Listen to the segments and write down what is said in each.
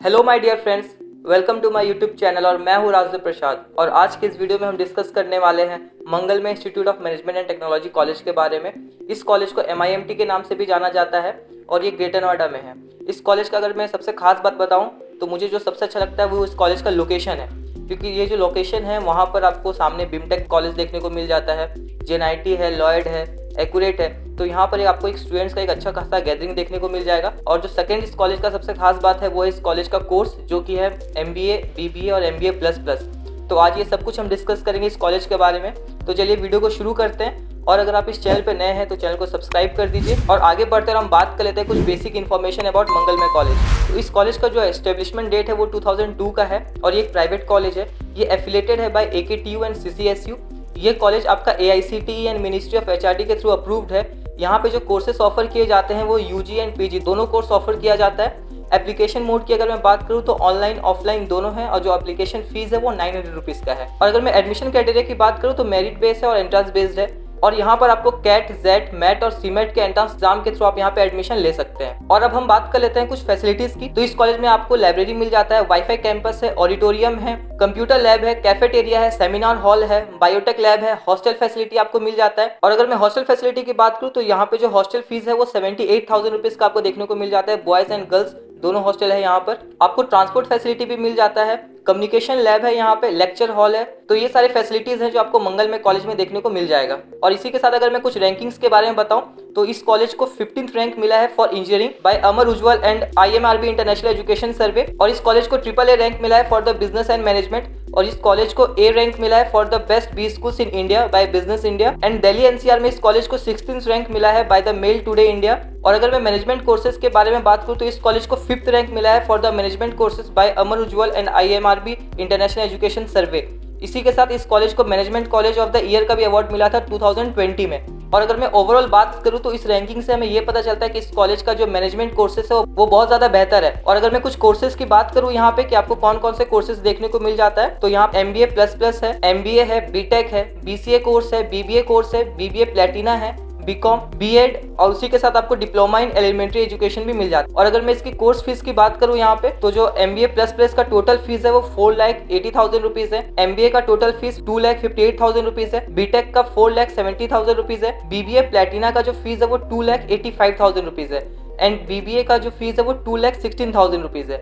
Hello my dear friends, welcome to my YouTube channel और मैं हूँ राजदेव प्रसाद। और आज के इस वीडियो में हम डिस्कस करने वाले हैं मंगल में institute of management and technology college के बारे में। इस कॉलेज को MIMT के नाम से भी जाना जाता है और ये ग्रेटर नोएडा में है। इस कॉलेज का अगर मैं सबसे खास बात बताऊँ तो मुझे जो सबसे अच्छा लगता है वो इस कॉलेज का लोकेशन है, क्योंकि ये जो लोकेशन है वहाँ पर आपको सामने बीमटेक कॉलेज देखने को मिल जाता है, JNIT है, लॉयड है, एक्यूरेट है। तो यहाँ पर आपको एक स्टूडेंट्स का एक अच्छा खासा गैदरिंग देखने को मिल जाएगा। और जो सेकंड इस कॉलेज का सबसे खास बात है वो है इस कॉलेज का कोर्स, जो कि है MBA, BBA और MBA++। तो आज ये सब कुछ हम डिस्कस करेंगे इस कॉलेज के बारे में। तो चलिए वीडियो को शुरू करते हैं। और अगर आप इस चैनल पर नए हैं तो चैनल को सब्सक्राइब कर दीजिए। और आगे बढ़ते हम बात कर लेते हैं कुछ बेसिक इन्फॉर्मेशन अबाउट मंगलमय कॉलेज। तो इस कॉलेज का जो एस्टेब्लिशमेंट डेट है वो 2002 का है और ये एक प्राइवेट कॉलेज है। ये एफिलेटेड है बाय AKTU एंड CCSU। ये कॉलेज आपका AICTE and ministry of HRD के थ्रू अप्रूव्ड है। यहाँ पे जो कोर्सेस ऑफर किए जाते हैं वो UG एंड PG दोनों कोर्स ऑफर किया जाता है। एप्लीकेशन मोड की अगर मैं बात करूँ तो ऑनलाइन ऑफलाइन दोनों है और जो एप्लीकेशन फीस है वो 900 रुपीज़ का है। और अगर मैं एडमिशन क्राइटेरिया की बात करूँ तो मेरिट बेस्ड है और एंट्रेंस बेस्ड है। और यहाँ पर आपको कैट, जेट, मैट और सीमेट के एंट्रेंस एग्जाम के थ्रू आप यहाँ पे एडमिशन ले सकते हैं। और अब हम बात कर लेते हैं कुछ फैसिलिटीज की। तो इस कॉलेज में आपको लाइब्रेरी मिल जाता है, वाईफाई कैंपस है, ऑडिटोरियम है, कंप्यूटर लैब है, कैफेटेरिया है, सेमिनार हॉल है, बायोटेक लैब है, हॉस्टल फैसिलिटी आपको मिल जाता है। और अगर मैं हॉस्टल फैसिलिटी की बात करूँ तो यहाँ पे जो हॉस्टल फीस है वो 78,000 रुपीज का आपको देखने को मिल जाता है। बॉयज एंड गर्ल्स दोनों हॉस्टल है यहाँ पर। आपको ट्रांसपोर्ट फैसिलिटी भी मिल जाता है, कम्युनिकेशन लैब है, यहाँ पे लेक्चर हॉल है। तो ये सारे फैसिलिटीज हैं जो आपको मंगलमय कॉलेज में देखने को मिल जाएगा। और इसी के साथ अगर मैं कुछ रैंकिंग्स के बारे में बताऊं तो इस कॉलेज को 15th रैंक मिला है for engineering by Amar Ujjwal and IMRB international education survey. और इस कॉलेज को AAA रैंक मिला है for the business and management. और इस कॉलेज को A रैंक मिला है for the best B schools in India by Business India. And Delhi NCR में इस कॉलेज को 16th रैंक मिला है by the Mail Today India. और अगर मैं मैनेजमेंट कोर्सेज के बारे में बात करूं तो इस कॉलेज को 5th रैंक मिला है for the management courses by Amar Ujjwal and IMRB international education survey. इसी के साथ इस कॉलेज को management college of the year का भी अवार्ड मिला था 2020 में। और अगर मैं ओवरऑल बात करूं तो इस रैंकिंग से हमें ये पता चलता है कि इस कॉलेज का जो मैनेजमेंट कोर्सेज है वो बहुत ज्यादा बेहतर है। और अगर मैं कुछ कोर्सेज की बात करूं यहाँ पे कि आपको कौन कौन से कोर्सेज देखने को मिल जाता है, तो यहाँ MBA++ है, MBA है, BTech है, BCA कोर्स है, BBA कोर्स है, BBA प्लेटिना है, BCom, B.Ed और उसी के साथ आपको डिप्लोमा इन एलिमेंट्री एजुकेशन भी मिल जाता है। और अगर मैं इसकी कोर्स फीस की बात करूं यहाँ पे तो जो MBA++ का टोटल फीस है वो 4,80,000 रुपीज है, MBA का टोटल फीस 2,58,000 रुपीज है, BTech का 4,70,000 रुपीज है, BBA प्लेटिना का जो फीस है वो 2,85,000 रुपीज है एंड BBA का जो फीस है वो 2,16,000 रुपीज है।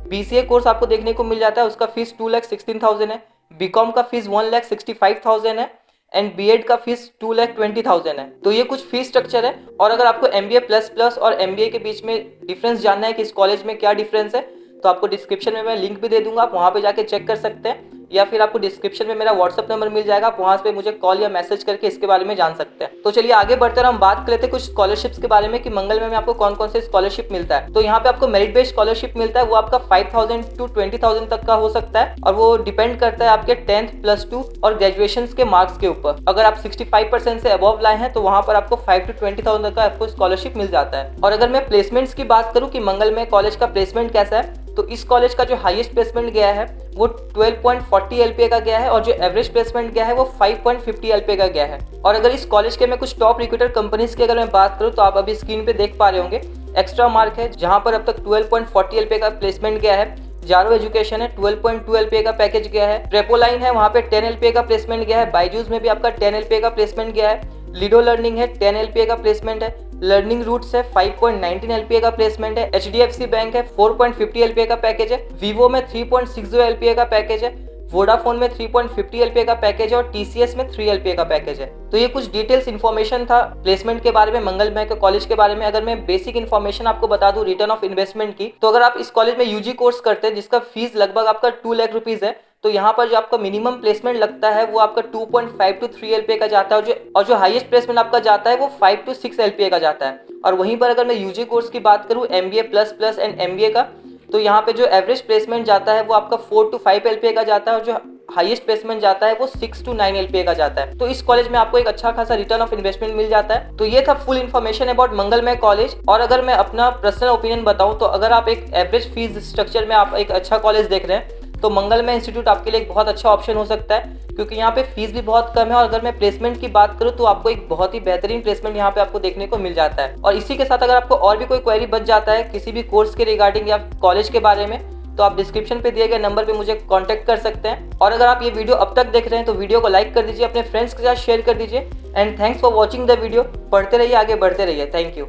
BCA कोर्स आपको देखने को मिल जाता है, उसका फीस 2,16,000 है, BCom का फीस 1,65,000 है एंड B.Ed का फीस 2,20,000 है। तो ये कुछ फीस स्ट्रक्चर है। और अगर आपको MBA++ और MBA के बीच में डिफरेंस जानना है कि इस कॉलेज में क्या डिफरेंस है तो आपको डिस्क्रिप्शन में मैं लिंक भी दे दूंगा, आप वहाँ पे जाके चेक कर सकते हैं, या फिर आपको डिस्क्रिप्शन में मेरा WhatsApp नंबर मिल जाएगा, आप वहाँ पे मुझे कॉल या मैसेज करके इसके बारे में जान सकते हैं। तो चलिए आगे बढ़ते हैं, हम बात कर लेते हैं कुछ स्कॉलरशिप्स के बारे में कि मंगलमय में आपको कौन कौन से स्कॉलरशिप मिलता है। तो यहाँ पे आपको मेरिट बेस्ड स्कॉलरशिप मिलता है, वो आपका 5,000 to 20,000 तक का हो सकता है और वो डिपेंड करता है आपके 10th +2 और ग्रेजुएशन के मार्क्स के ऊपर। अगर आप 65% से अबव लाए हैं तो वहाँ पर आपको 5 to 20,000 तक का आपको स्कॉलरशिप मिल जाता है। और अगर मैं प्लेसमेंट्स की बात करूँ कि मंगलमय कॉलेज का प्लेसमेंट कैसा है, तो इस कॉलेज का जो हाईएस्ट प्लेसमेंट गया है वो 12.40 LPA का गया है और जो एवरेज प्लेसमेंट गया है वो 5.50 LPA का गया है। और अगर इस कॉलेज के मैं कुछ टॉप रिक्रूटर कंपनीज की अगर मैं बात करूँ तो आप अभी स्क्रीन पे देख पा रहे होंगे, एक्स्ट्रा मार्क है जहां पर अब तक 12.40 LPA का प्लेसमेंट गया है, जारो एजुकेशन है 12.2 LPA का पैकेज गया है, ट्रेपोलाइन है वहाँ पे 10 LPA का प्लेसमेंट गया है, बायजूस में भी आपका 10 LPA का प्लेसमेंट गया है, लिडो लर्निंग है 10 LPA का प्लेसमेंट है, लर्निंग रूट्स है 5.19 LPA का प्लेसमेंट है, HDFC बैंक है 4.50 LPA का पैकेज है, वीवो में 3.60 LPA का पैकेज है, वोडाफोन में 3.50 LPA का पैकेज है और TCS में 3 LPA का पैकेज है। तो ये कुछ डिटेल्स इन्फॉर्मेशन था प्लेसमेंट के बारे में, मंगलमय के कॉलेज के बारे में। अगर मैं बेसिक इन्फॉर्मेशन आपको बता दूं रिटर्न ऑफ इन्वेस्टमेंट की, तो अगर आप इस कॉलेज में UG कोर्स करते हैं जिसका फीस लगभग आपका 2 लाख रुपीज है, तो यहाँ पर जो आपका मिनिमम प्लेसमेंट लगता है वो आपका 2.5 to 3 LPA का जाता है और जो हाईएस्ट प्लेसमेंट आपका जाता है वो 5 to 6 LPA का जाता है। और वहीं पर अगर मैं UG कोर्स की बात करूँ MBA++ एंड MBA का, तो यहाँ पे जो एवरेज प्लेसमेंट जाता है वो आपका 4 to 5 LPA का जाता है और जो हाईएस्ट प्लेसमेंट जाता है वो 6 to 9 LPA का जाता है। तो इस कॉलेज में आपको एक अच्छा खासा रिटर्न ऑफ इन्वेस्टमेंट मिल जाता है। तो ये था फुल इन्फॉर्मेशन अबाउट मंगलमय कॉलेज। और अगर मैं अपना पर्सनल ओपिनियन बताऊं तो अगर आप एक एवरेज फीस स्ट्रक्चर में आप एक अच्छा कॉलेज देख रहे हैं तो मंगलमय इंस्टीट्यूट आपके लिए एक बहुत अच्छा ऑप्शन हो सकता है, क्योंकि यहाँ पे फीस भी बहुत कम है। और अगर मैं प्लेसमेंट की बात करूँ तो आपको एक बहुत ही बेहतरीन प्लेसमेंट यहाँ पे आपको देखने को मिल जाता है। और इसी के साथ अगर आपको और भी कोई क्वेरी बच जाता है किसी भी कोर्स के रिगार्डिंग या कॉलेज के बारे में, तो आप डिस्क्रिप्शन पे दिए गए नंबर पे मुझे कांटेक्ट कर सकते हैं। और अगर आप ये वीडियो अब तक देख रहे हैं तो वीडियो को लाइक कर दीजिए, अपने फ्रेंड्स के साथ शेयर कर दीजिए। And thanks for watching the video. पढ़ते रहिए, आगे बढ़ते रहिए। Thank you.